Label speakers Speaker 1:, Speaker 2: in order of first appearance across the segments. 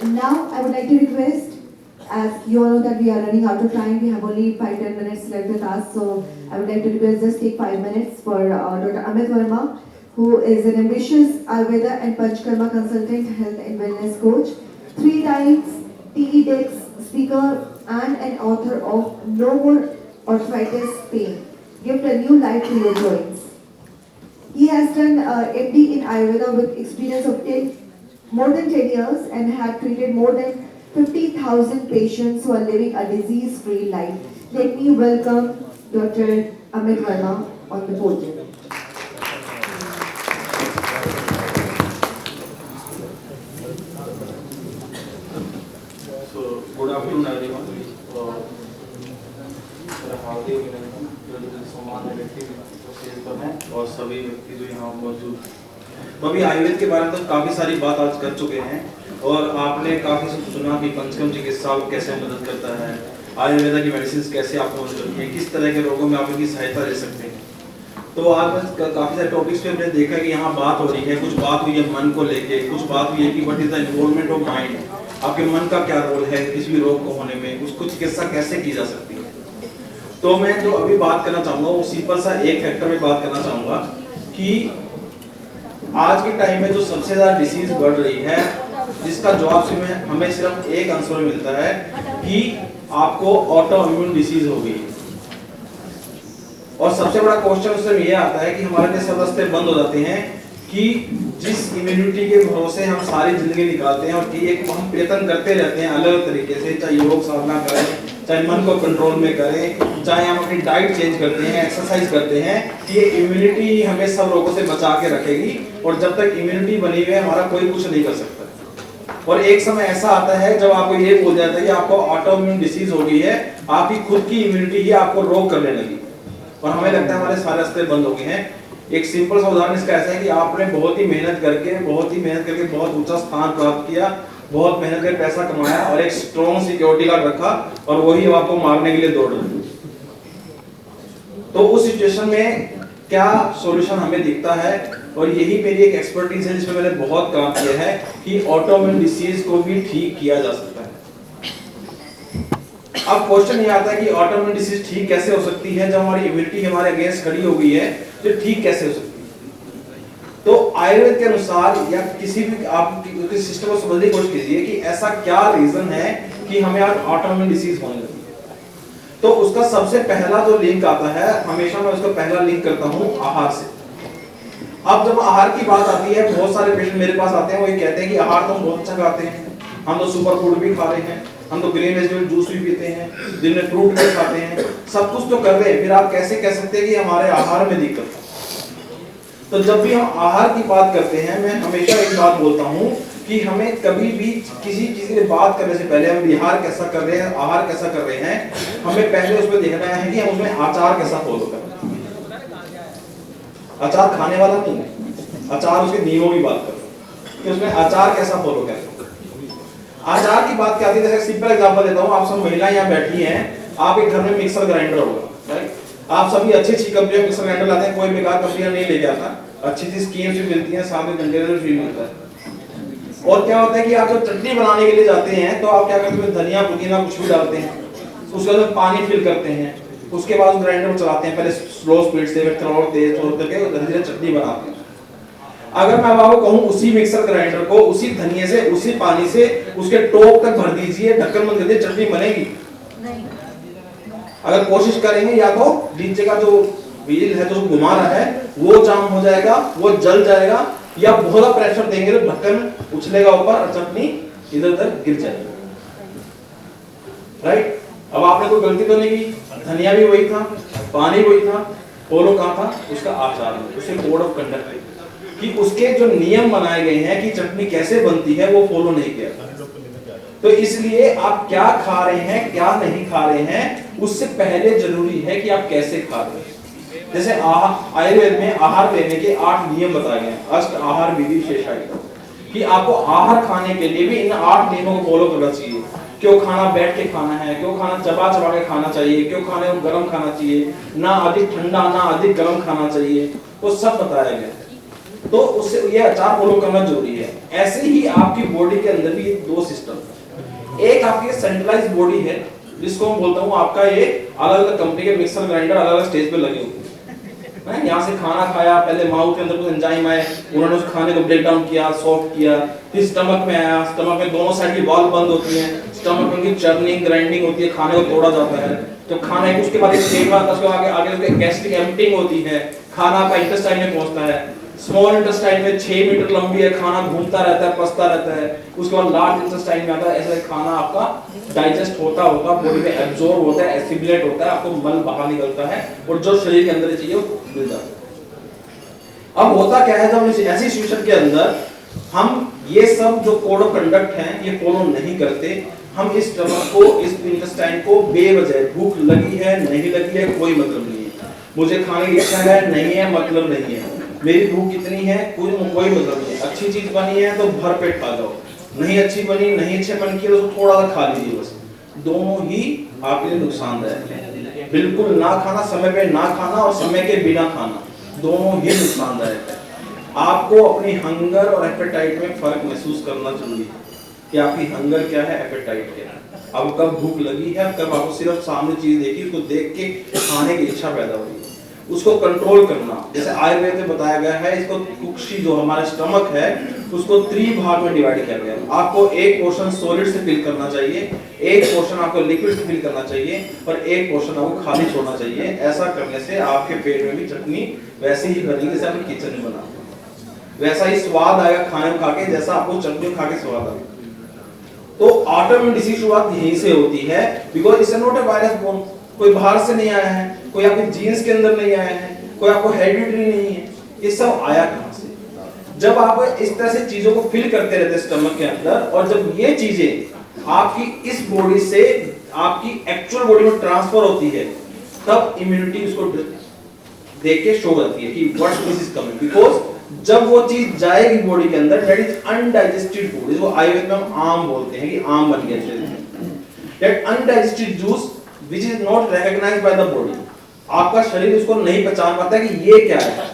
Speaker 1: Now I would like to request, as you all know that we are running out of time, we have only 5-10 minutes left with us, so I would like to request just take 5 minutes for Dr. Amit Verma, who is an ambitious Ayurveda and Panchkarma consultant, health and wellness coach, 3 times TEDx speaker and an author of No More Arthritis Pain. Give a new life to your joints. He has done MD in Ayurveda with experience of more than 10 years and had treated more than 50,000 patients who are living a disease-free life. Let me welcome Dr. Amit Verma on the podium.
Speaker 2: So, good afternoon everyone. हार्दिक अभिनंदन जो सम्मान्य व्यक्ति पर हैं और सभी व्यक्ति जो यहाँ मौजूद हैं। अभी आयुर्वेद के बारे में तो काफ़ी सारी बात आज कर चुके हैं और आपने काफ़ी सुना कि पंचकर्म चिकित्सा कैसे मदद करता है, आयुर्वेदा की मेडिसिन कैसे आपको मदद करती है, किस तरह के रोगों में आप इनकी सहायता ले सकते हैं। तो आज काफ़ी सारे टॉपिक्स पे हमने देखा कि यहाँ बात हो रही है, कुछ बात हुई है मन को लेके, कुछ बात हुई है कि what is the involvement of mind, आपके मन का क्या रोल है किसी भी रोग को होने में, उसको चिकित्सा कैसे की जा सकती है। तो मैं जो अभी बात करना चाहूँगा वो सिंपल सा एक फैक्टर में बात करना चाहूँगा कि आज के टाइम में जो सबसे ज़्यादा डिसीज बढ़ रही है, जिसका जवाब से हमें सिर्फ एक आंसर मिलता है कि आपको ऑटो इम्यून डिसीज हो गई। और सबसे बड़ा क्वेश्चन उसमें ये आता है कि हमारे लिए सब रास्ते बंद हो जाते हैं कि जिस इम्यूनिटी के भरोसे हम सारी जिंदगी निकालते हैं और कि एक हम प्रयत्न करते रहते हैं अलग तरीके से, चाहे योग साधना करें, चाहे मन को कंट्रोल में करें, चाहे हम अपनी डाइट चेंज करते हैं, एक्सरसाइज करते हैं, कि ये इम्यूनिटी हमें सब रोगों से बचा के रखेगी और जब तक इम्यूनिटी बनी हुई है हमारा कोई कुछ नहीं कर सकता। और एक समय ऐसा आता है जब आपको ये बोल जाता है कि आपको ऑटो इम्यून डिसीज हो गई है, आपकी खुद की इम्यूनिटी ही आपको रोग करने लगी और हमें लगता है हमारे सारे रास्ते बंद हो गए हैं। एक सिंपल सा उदाहरण इसका ऐसा है कि आपने बहुत ही मेहनत करके बहुत ऊंचा स्थान प्राप्त किया, बहुत मेहनत करके पैसा कमाया और एक स्ट्रॉन्ग सिक्योरिटी गार्ड रखा और वही आपको मारने के लिए दौड़ रहे। तो उस सिचुएशन में क्या सॉल्यूशन हमें दिखता है, और यही मेरी एक एक्सपर्टीज है जिसमें मैंने बहुत काम किया है कि ऑटोइम्यून डिसीज को भी ठीक किया जा सकता है। अब क्वेश्चन ये आता है कि ऑटोइम्यून डिसीज ठीक कैसे हो सकती है, जब हमारी इम्यूनिटी हमारे अगेंस्ट खड़ी हो गई है तो ठीक कैसे हो सकती है। तो आयुर्वेद के अनुसार या किसी भी आप सिस्टम को समझने की कोशिश कीजिए कि ऐसा क्या रीजन है कि हमें आज ऑटोइम्यून डिसीज होने लगी है। तो उसका सबसे पहला जो लिंक आता है, हमेशा मैं उसका पहला लिंक करता हूं आहार से। अब जब आहार की बात आती है, बहुत सारे पेशेंट मेरे पास आते हैं, वो ये कहते हैं कि आहार तो हम बहुत अच्छा खाते हैं, हम तो सुपर फूड भी खा रहे हैं, हम तो ग्रीन वेजिटेबल जूस भी पीते हैं, दिन में फ्रूट भी खाते हैं, सब कुछ तो कर रहे हैं, फिर आप कैसे कह सकते हैं कि हमारे आहार में दिक्कत है। तो जब भी हम आहार की बात करते हैं, मैं हमेशा एक बात बोलता हूं कि हमें कभी भी किसी चीज की बात करने से पहले हम विहार कैसा कर रहे हैं, आहार कैसा कर रहे हैं, हमें पहले उसमें देखना है कि हम उसमें आचार कैसा फॉलो कर रहे हैं। आचार खाने वाला नहीं, आचार उसके नियमों की बात करो कि उसमें आचार कैसा फॉलो करें। आचार की बात क्या आती है, जैसे सिंपल एग्जांपल देता हूं, आप सब महिलाएं यहाँ बैठी हैं, आप एक घर में मिक्सर ग्राइंडर होगा, राइट, आप सभी अच्छी कंपनियों मिक्सर ग्राइंडर लाते हैं, कोई बेकार कंपनियां नहीं लेके आता, अच्छी स्कीम्स भी मिलती हैं, साथ में कंटेनर भी मिलता है। और क्या होता है कि आप जब चटनी बनाने के लिए जाते हैं तो आप क्या करते हैं, धनिया पुदीना कुछ भी डालते हैं, उसके बाद पानी फिल करते हैं, उसके बाद ग्राइंडर को चलाते हैं, पहले स्लो स्पीड से, फिर थोड़ा तेज छोड़ करके धीरे चटनी बनाते हैं। अगर मैं आपको कहूं उसी मिक्सर ग्राइंडर को उसी धनिये से, उसी पानी से उसके टॉप तक भर दीजिए, ढक्कन बंद कर दीजिए, चटनी बनेगी नहीं। अगर कोशिश करेंगे या तो नीचे का जो व्हील है जो घुमा रहा है वो जाम हो जाएगा, वो जल जाएगा, या बहुत प्रेशर देंगे तो ढक्कन उछलेगा ऊपर और चटनी इधर उधर गिर जाएगी, राइट। अब आपने कोई गलती तो नहीं की, धनिया भी वही था, पानी वही था, फॉलो कहां था, उसका आचार, उसे कोड ऑफ कंडक्ट कि उसके जो नियम बनाए गए हैं कि चटनी कैसे बनती है वो फॉलो नहीं किया। तो इसलिए आप क्या खा रहे हैं क्या नहीं खा रहे हैं, उससे पहले जरूरी है कि आप कैसे खा रहे हैं। जैसे आयुर्वेद में आहार लेने के 8 नियम बताए गए हैं, अष्ट आहार विधि शेषायी, कि आपको आहार खाने के लिए भी इन 8 नियमों को फॉलो करना चाहिए। क्यों खाना बैठ के खाना है, क्यों खाना चबा चबा के खाना चाहिए, क्यों खाने को गर्म खाना चाहिए, ना अधिक ठंडा ना अधिक गर्म खाना चाहिए, वो सब बताया गया है। तो उससे ये आचार फॉलो करना जरूरी है। ऐसे ही आपकी बॉडी के अंदर भी दो सिस्टम, एक आपकी सेंट्रलाइज बॉडी है जिसको मैं बोलता हूँ आपका ये अलग अलग कंपनी के मिक्सर ग्राइंडर अलग अलग स्टेज पे लगे होते हैं। यहाँ से खाना खाया, पहले माउथ के अंदर कुछ एंजाइम आए, उन्होंने उस खाने को ब्रेक डाउन किया, सॉफ्ट किया, फिर स्टमक में आया, स्टमक में दोनों साइड की वॉल्व बंद होती है, स्टमक में उनकी चर्निंग ग्राइंडिंग होती है, खाने को तोड़ा जाता है, तो खाना एक उसके बाद एक सेक आता है, उसके आगे आगे उसके गैस्ट्रिक एम्पटिंग होती है, खाना आपका इंटेस्टाइन में पहुंचता है, स्मॉल इंटेस्टाइन में 6 मीटर लंबी है, खाना घूमता रहता है, पचता रहता है, उसके बाद लार्ज इंटेस्टाइन में आता है, ऐसा खाना आपका डाइजेस्ट होता होता बॉडी में एब्जॉर्ब होता है, एसिमिलेट होता है, आपको मल बाहर निकलता है और जो शरीर के अंदर चाहिए वो मिल जाता है। अब होता क्या है, जब ऐसी सिचुएशन के अंदर हम ये सब जो कोड ऑफ कंडक्ट हैं ये फॉलो नहीं करते, हम इस स्टमक को, इस इंटेस्टाइन को बेवजह भूख लगी है नहीं लगी है कोई मतलब नहीं है, मुझे खाने की इच्छा है नहीं है मतलब नहीं है, मेरी भूख कितनी है कोई मतलब नहीं, अच्छी चीज बनी है तो भर पेट खा जाओ, नहीं अच्छी बनी नहीं अच्छेपन की तो थोड़ा सा खा लीजिए बस, दोनों ही आपके लिए नुकसानदायक है। बिल्कुल ना खाना, समय पे ना खाना और समय के बिना खाना, दोनों ही नुकसानदायक है। आपको अपनी हंगर और एपेटाइट में फर्क महसूस करना जरूरी है कि आपकी हंगर क्या है, एपेटाइट क्या है, अब कब भूख लगी है, कब आपको सिर्फ सामने चीज देखी उसको देख के खाने की इच्छा पैदा हो रही है, उसको कंट्रोल करना। जैसे आयुर्वेद में बताया गया है, इसको कुक्षी जो हमारा स्टमक है उसको 3 भाग में डिवाइड किया गया है। आपको एक पोर्शन सॉलिड से फिल करना चाहिए, एक पोर्शन आपको लिक्विड से फिल करना चाहिए और एक पोर्शन आपको खाली छोड़ना चाहिए। ऐसा करने से आपके पेट में भी चटनी वैसे ही बनेगी जैसे आपने किचन में बना, वैसा ही स्वाद आएगा खाने में खा के जैसा आपको चटनी खा के स्वाद आएगा। तो ऑटोइम्यून डिसीज शुरुआत यहीं से होती है, because it's not a virus borne, कोई बाहर से नहीं आया है, कोई आपके जीन्स के अंदर नहीं आया है, कोई आपको हेरिडिटरी नहीं है, ये सब आया कहां से? जब आप इस तरह से चीजों को फिल करते रहते स्टमक के अंदर, और जब ये चीजें आपकी इस बॉडी से आपकी एक्चुअल बॉडी में ट्रांसफर होती है, तब इम्यूनिटी उसको देख के शो करती है कि what this is coming, because जब वो चीज जाएगी बॉडी के अंदर, दैट इज अनडाइजेस्टेड फूड, इसको आयुर्वेद में हम आम बोलते हैं कि आम बन गया, that undigested juice which is not recognized by the body, आपका शरीर उसको नहीं पहचान पाता कि ये क्या है,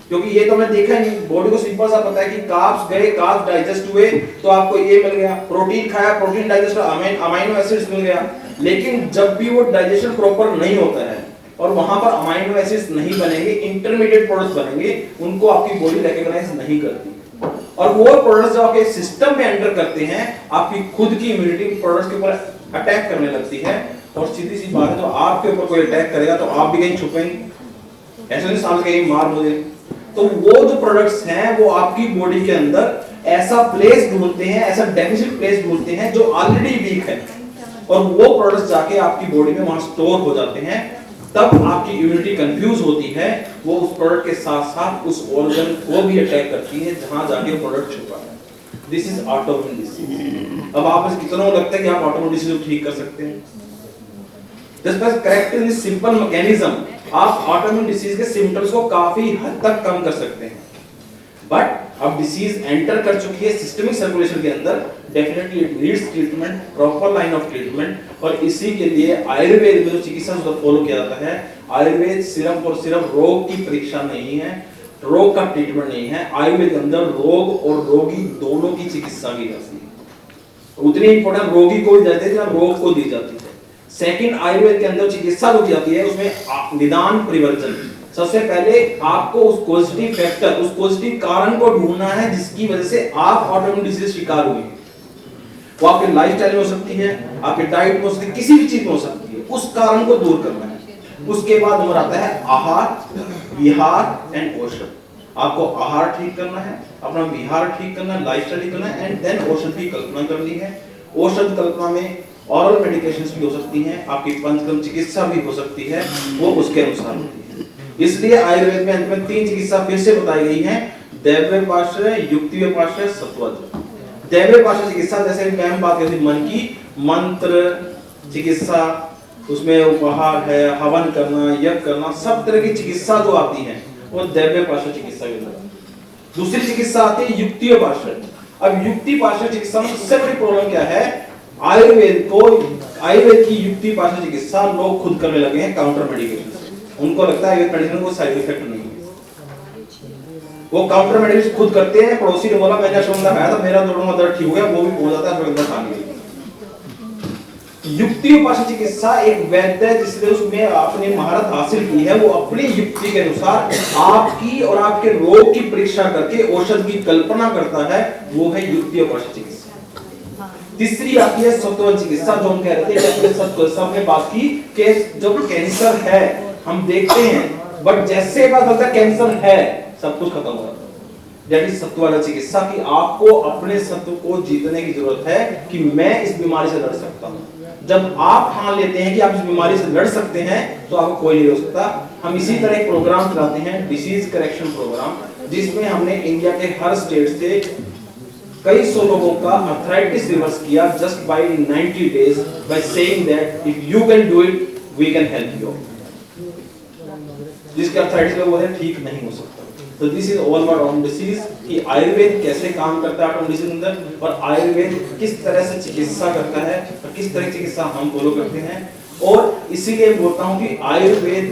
Speaker 2: क्योंकि ये तो हमने देखा नहीं, बॉडी को सिंपल सा पता है कि कार्ब्स गए, कार्ब्स डाइजेस्ट हुए तो आपको ये मिल गया, प्रोटीन खाया प्रोटीन डाइजेस्ट, अमीनो एसिड्स मिल गया। लेकिन जब भी वो डाइजेशन प्रॉपर नहीं होता है और वहां पर अमीनो एसिड्स नहीं बनेंगे, इंटरमीडिएट प्रोडक्ट्स बनेंगे, उनको आपकी बॉडी रिकॉग्नाइज नहीं करती, और वो प्रोडक्ट्स जो आपके सिस्टम में एंटर करते हैं, आपकी खुद की इम्यूनिटी प्रोडक्ट्स के ऊपर अटैक करने लगती है। और सीधी सी बात है, तो आपके ऊपर कोई अटैक करेगा तो आप भी कहीं छुपेंगे, ऐसे नहीं सामने कहीं मार मुझे, तो वो जो प्रोडक्ट्स हैं वो आपकी बॉडी के अंदर ऐसा प्लेस ढूंढते हैं, ऐसा डेफिसिट प्लेस ढूंढते हैं जो ऑलरेडी वीक है, और वो प्रोडक्ट्स जाके आपकी बॉडी में वहां स्टोर हो जाते हैं। तब आपकी इम्यूनिटी कंफ्यूज होती है, वो उस प्रोडक्ट के साथ साथ उस ऑर्गन को भी अटैक करती है जहां जाके प्रोडक्ट छुपा है। This is autoimmune disease. अब आप कितनों लगता है कि आप ऑटोइम्यून डिसीज को ठीक कर सकते हैं? Just by correcting this simple mechanism, आप ऑटोइम्यून डिसीज के सिम्टम्स को काफी हद तक कम कर सकते हैं। बट अब डिसीज एंटर कर चुकी है सिस्टमिक सर्कुलेशन के अंदर, definitely it needs treatment, proper line of treatment, और इसी के लिए आयुर्वेद में जो चिकित्सा फॉलो किया जाता है, आयुर्वेद सिर्फ और सिर्फ रोग की परीक्षा नहीं है, रोग का ट्रीटमेंट नहीं है, आयुर्वेद के अंदर रोग और रोगी दोनों की चिकित्सा की जाती है। उतनी इंपॉर्टेंट रोगी को दी जाती है जितना रोग को दी जाती है। सेकंड, आयुर्वेद के अंदर चिकित्सा जो की जाती है उसमें निदान परिवर्तन, सबसे पहले आपको उस पॉजिटिव फैक्टर, उस पॉजिटिव कारण को ढूंढना है जिसकी वजह से आप ऑटोइम्यून डिसीज शिकार हुए। वो आपके लाइफस्टाइल में हो सकती है, आपके डाइट में हो सकती है, किसी भी चीज में हो सकती है, उस कारण को दूर करना है। उसके बाद नंबर आता है आहार, विहार एंड औषध। आपको आहार ठीक करना है, अपना विहार ठीक करना है, लाइफस्टाइल ठीक करना है, एंड देन औषध की कल्पना करनी है। औषध कल्पना में ऑरल मेडिकेशंस भी हो सकती हैं, आपकी पंचकर्म चिकित्सा भी हो सकती है, वो उसके अनुसार होती है। इसलिए आयुर्वेद में अंत में 3 चिकित्सा फिर से बताई गई हैं, दैव्यपाश्रय, युक्तिव्यपाश्रय, सत्वज। दैव्यपाश्रय चिकित्सा जैसे मैम बात करती मन की, मंत्र चिकित्सा, उसमें उपहार है, हवन करना, यज्ञ करना, सब तरह की चिकित्सा जो आती है वो दैव्यपाश्रय चिकित्सा के अंदर। दूसरी चिकित्सा आती है युक्तिव्यपाश्रय। अब युक्तिपाश्रय चिकित्सा में सबसे बड़ी प्रॉब्लम क्या है, आयुर्वेद की युक्तिपाश्रय चिकित्सा लोग खुद करने लगे हैं काउंटर मेडिकेशन से। उनको लगता है आयुर्वेद मेडिसिन को साइड इफेक्ट नहीं है। वो काउंटर मेडिसिन खुद करते हैं, पड़ोसी ने बोला मैंने अश्वगंधा खाया था मेरा दोनों दर्द ठीक हो गया, वो भी हो जाता है अश्वगंधा खाने के। युक्ति उपास्य चिकित्सा एक वैद्य है जिसने उसमें अपनी महारत हासिल की है, वो अपनी युक्ति के अनुसार आपकी और आपके रोग की परीक्षा करके औषध की कल्पना करता है, वो है युक्ति उपास्य चिकित्सा। तीसरी आती है सत्व चिकित्सा, जो हम कह रहे थे सत्व में बात की कि जब कैंसर है हम देखते हैं बट जैसे पता चलता है कैंसर है सब कुछ खत्म हो जाता है। यानी सत्व वाला चिकित्सा की आपको अपने सत्व को जीतने की जरूरत है कि मैं इस बीमारी से लड़ सकता हूं। जब आप ठान लेते हैं कि आप इस बीमारी से लड़ सकते हैं तो आपको कोई नहीं रोक सकता। हम इसी तरह एक प्रोग्राम चलाते हैं, डिसीज करेक्शन प्रोग्राम, जिसमें हमने इंडिया के हर स्टेट से कई सौ लोगों का अर्थराइटिस रिवर्स किया just by 90 days by saying that if you can do it we can help you. जिसके अर्थराइटिस लोग बोलते हैं ठीक नहीं हो सकता। तो this is all about autoimmune disease कि आयुर्वेद कैसे काम करता है ऑटोइम्यून डिसीज अंदर, और आयुर्वेद किस तरह से चिकित्सा करता है और किस तरह की चिकित्सा हम फॉलो करते हैं। और इसीलिए बोलता हूं कि आयुर्वेद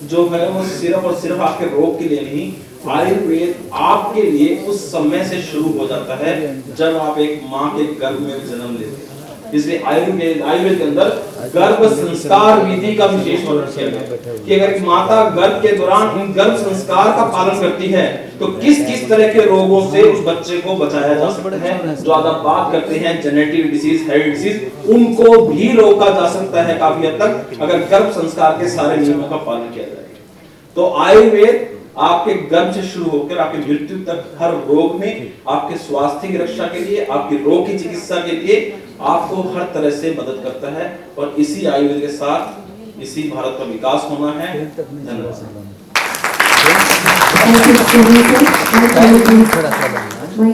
Speaker 2: जो है वो सिर्फ और सिर्फ आपके रोग के लिए नहीं, आयुर्वेद आपके लिए उस समय से शुरू हो जाता है जब आप एक मां के गर्भ में जन्म लेते हैं। इसलिए आयुर्वेद के अंदर गर्भ संस्कार विधि का विशेष वर्णन किया गया है कि अगर माता गर्भ के दौरान गर्भ संस्कार का पालन करती है तो किस किस तरह के रोगों से उस बच्चे को बचाया जा सकता है। जो आधा बात करते हैं जेनेटिक डिसीज, हेरिडिटी डिसीज, उनको भी रोका जा सकता है काफी हद तक अगर गर्भ संस्कार के सारे नियमों का पालन किया जाए। तो आयुर्वेद आपके गर्भ से शुरू होकर आपकी मृत्यु तक हर रोग में आपके स्वास्थ्य की रक्षा के लिए, आपके रोग की चिकित्सा के लिए आपको हर तरह से मदद करता है। और इसी आयुर्वेद के साथ इसी भारत का विकास होना है। धन्यवाद।